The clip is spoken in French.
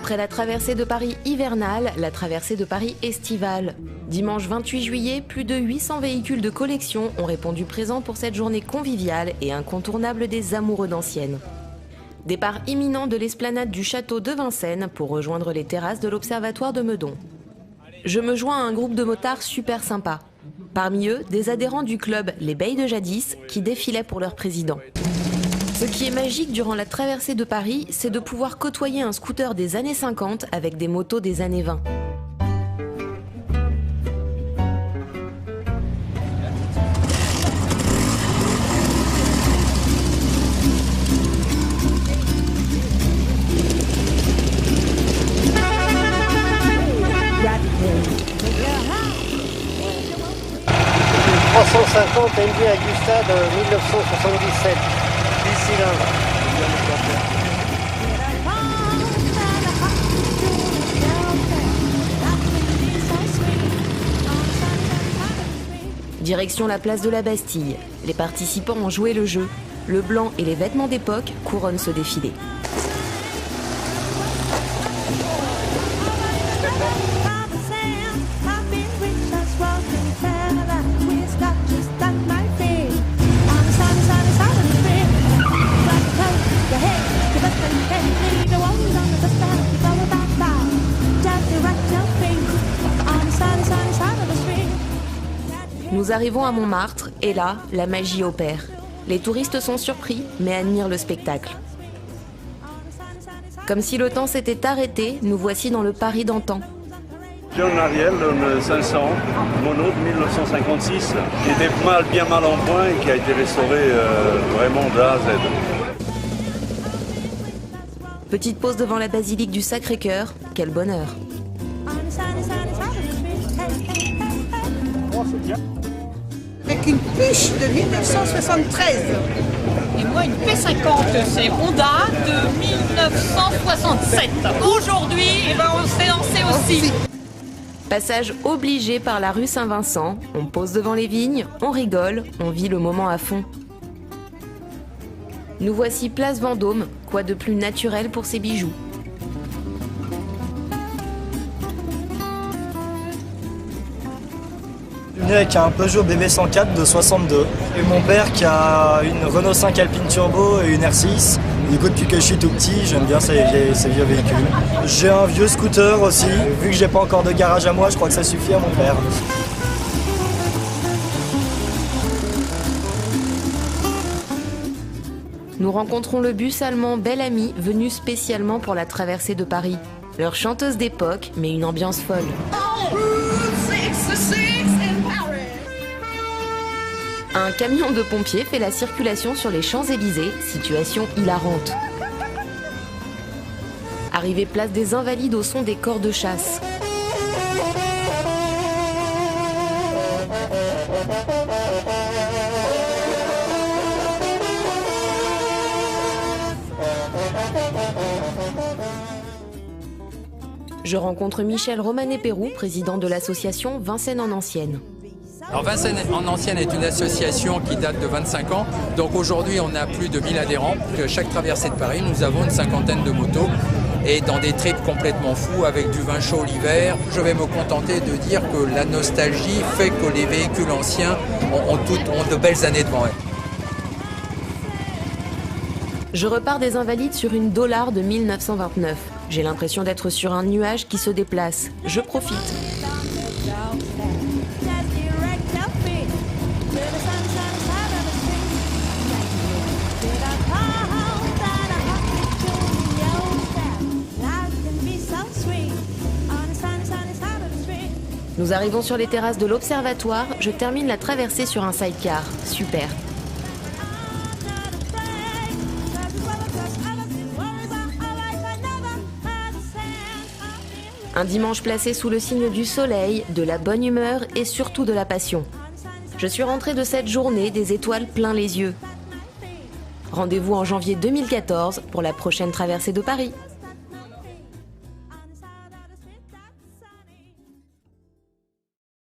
Après la traversée de Paris hivernale, la traversée de Paris estivale. Dimanche 28 juillet, plus de 800 véhicules de collection ont répondu présents pour cette journée conviviale et incontournable des amoureux d'Ancienne. Départ imminent de l'esplanade du château de Vincennes pour rejoindre les terrasses de l'Observatoire de Meudon. Je me joins à un groupe de motards super sympa. Parmi eux, des adhérents du club Les Beilles de Jadis qui défilaient pour leur président. Ce qui est magique durant la traversée de Paris, c'est de pouvoir côtoyer un scooter des années 50 avec des motos des années 20. « 350 MG Agusta de 1977. 10 cylindres. Direction la place de la Bastille. Les participants ont joué le jeu. Le blanc et les vêtements d'époque couronnent ce défilé. Nous arrivons à Montmartre et là, la magie opère. Les touristes sont surpris mais admirent le spectacle. Comme si le temps s'était arrêté, nous voici dans le Paris d'antan. John Ariel, le 500, mono de 1956, qui était bien mal en point et qui a été restauré vraiment de A à Z. Petite pause devant la basilique du Sacré-Cœur, quel bonheur. Avec une puche de 1973. Et moi, une P50, c'est Honda de 1967. Aujourd'hui, on s'est lancé aussi. Passage obligé par la rue Saint-Vincent. On pose devant les vignes, on rigole, on vit le moment à fond. Nous voici place Vendôme, quoi de plus naturel pour ces bijoux. Je suis venu avec un Peugeot BB104 de 62 et mon père qui a une Renault 5 Alpine Turbo et une R6. Du coup, depuis que je suis tout petit, j'aime bien ces vieux véhicules. J'ai un vieux scooter aussi. Vu que j'ai pas encore de garage à moi, je crois que ça suffit à mon père. Nous rencontrons le bus allemand Belle Amie, venu spécialement pour la traversée de Paris. Leur chanteuse d'époque, mais une ambiance folle. Un camion de pompiers fait la circulation sur les Champs-Élysées, situation hilarante. Arrivée place des Invalides au son des corps de chasse. Je rencontre Michel Romanet-Pérou, président de l'association Vincennes en Ancienne. Alors Vincennes en Ancienne est une association qui date de 25 ans. Donc aujourd'hui, on a plus de 1000 adhérents. Chaque traversée de Paris, nous avons une cinquantaine de motos. Et dans des trips complètement fous, avec du vin chaud l'hiver, je vais me contenter de dire que la nostalgie fait que les véhicules anciens ont de belles années devant eux. Je repars des Invalides sur une Dollar de 1929. J'ai l'impression d'être sur un nuage qui se déplace. Je profite. Nous arrivons sur les terrasses de l'Observatoire. Je termine la traversée sur un sidecar. Super. Un dimanche placé sous le signe du soleil, de la bonne humeur et surtout de la passion. Je suis rentrée de cette journée des étoiles plein les yeux. Rendez-vous en janvier 2014 pour la prochaine traversée de Paris.